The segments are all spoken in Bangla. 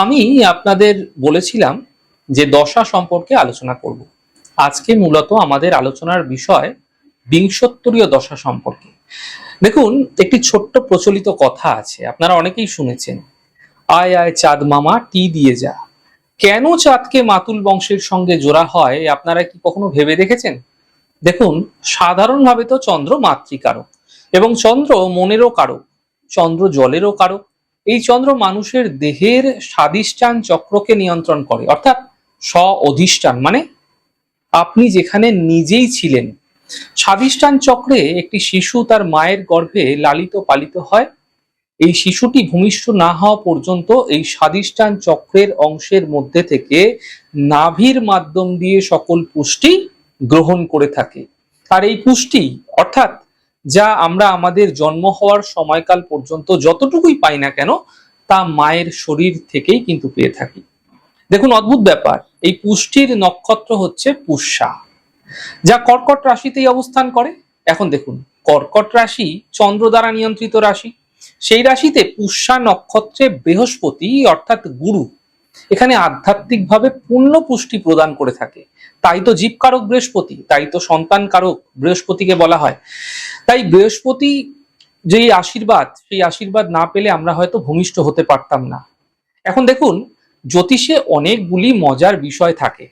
আমি আপনাদের বলেছিলাম যে দশা সম্পর্কে আলোচনা করব। আজকে মূলত আমাদের আলোচনার বিষয় বিংশোত্তরীয় দশা সম্পর্কে। দেখুন, একটি ছোট্ট প্রচলিত কথা আছে, আপনারা অনেকেই শুনেছেন, আয় আয় চাঁদ মামা টি দিয়ে যা। কেন চাঁদকে মাতুল বংশের সঙ্গে জোড়া হয় আপনারা কি কখনো ভেবে দেখেছেন? দেখুন, সাধারণভাবে তো চন্দ্র মাতৃকারক এবং চন্দ্র মনেরও কারক, চন্দ্র জলেরও কারক। এই চন্দ্র মানুষের দেহের স্বাধিষ্ঠান চক্রকে নিয়ন্ত্রণ করে, অর্থাৎ স্ব অধিষ্ঠান মানে আপনি যেখানে নিজেই ছিলেন। স্বাধিষ্ঠান চক্রে একটি শিশু তার মায়ের গর্ভে লালিত পালিত হয়। এই শিশুটি ভূমিষ্ঠ না হওয়া পর্যন্ত এই স্বাধিষ্ঠান চক্রের অংশের মধ্যে থেকে নাভির মাধ্যম দিয়ে সকল পুষ্টি গ্রহণ করে থাকে। আর এই পুষ্টি অর্থাৎ যা আমরা আমাদের জন্ম হওয়ার সময়কাল পর্যন্ত যতটুকুই পাই না কেন, তা মায়ের শরীর থেকেই কিন্তু পেয়ে থাকি। দেখুন, অদ্ভুত ব্যাপার, এই পুষ্টির নক্ষত্র হচ্ছে পুষ্যা, যা কর্কট রাশিতেই অবস্থান করে। এখন দেখুন, কর্কট রাশি চন্দ্র দ্বারা নিয়ন্ত্রিত রাশি। সেই রাশিতে পুষ্যা নক্ষত্রে বৃহস্পতি অর্থাৎ গুরু এখানে আধ্যাত্মিকভাবে পূর্ণ পুষ্টি প্রদান করে থাকে। তাই তো জীবকারক বৃহস্পতি, তাই তো সন্তান কারক বৃহস্পতিকে বলা হয়। তাই বৃহস্পতি যেই আশীর্বাদ, সেই আশীর্বাদ না পেলে আমরা হয়তো ভূমিষ্ঠ হতে পারতাম না। এখন দেখুন, জ্যোতিষে অনেকগুলি মজার বিষয় থাকে।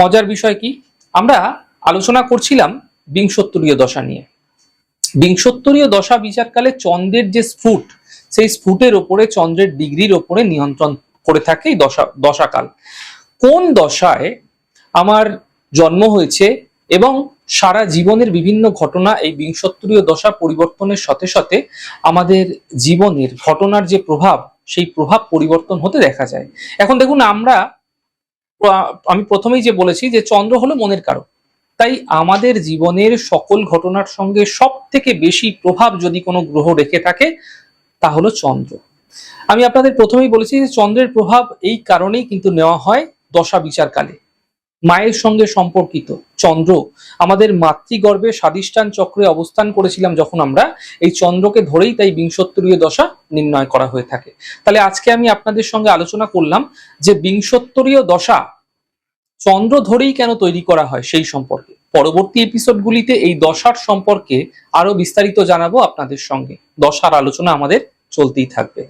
মজার বিষয় কি? আমরা আলোচনা করছিলাম বিংশোত্তরীয় দশা নিয়ে। বিংশোত্তরীয় দশা বিচারকালে চন্দ্রের যে স্ফুট, সেই স্ফুটের ওপরে, চন্দ্রের ডিগ্রির ওপরে নিয়ন্ত্রণ করে থাকে এই দশাকাল। কোন দশায় আমার জন্ম হয়েছে এবং সারা জীবনের বিভিন্ন ঘটনা এই বিংশোত্তরীয় দশা পরিবর্তনের সাথে সাথে আমাদের জীবনের ঘটনার যে প্রভাব, সেই প্রভাব পরিবর্তন হতে দেখা যায়। এখন দেখুন, আমি প্রথমেই যে বলেছি যে চন্দ্র হলো মনের কারক। তাই আমাদের জীবনের সকল ঘটনার সঙ্গে সব থেকে বেশি প্রভাব যদি কোনো গ্রহ রেখে থাকে, তা হলো চন্দ্র। আমি আপনাদের প্রথমেই বলেছি যে চন্দ্রের প্রভাব এই কারণেই কিন্তু নেওয়া হয় দশা বিচারকালে। মায়ের সঙ্গে সম্পর্কিত চন্দ্র, আমাদের মাতৃগর্ভে স্বাধিষ্ঠান চক্রে অবস্থান করেছিলাম যখন আমরা, এই চন্দ্রকে ধরেই তাই বিংশোত্তরীয় দশা নির্ণয় করা হয়ে থাকে। তাহলে আজকে আমি আপনাদের সঙ্গে আলোচনা করলাম যে বিংশোত্তরীয় দশা চন্দ্র ধরেই কেন তৈরি করা হয় সেই সম্পর্কে। পরবর্তী এপিসোডগুলিতে এই দশার সম্পর্কে আরো বিস্তারিত জানাবো আপনাদের সঙ্গে। দশার আলোচনা আমাদের চলতেই থাকবে।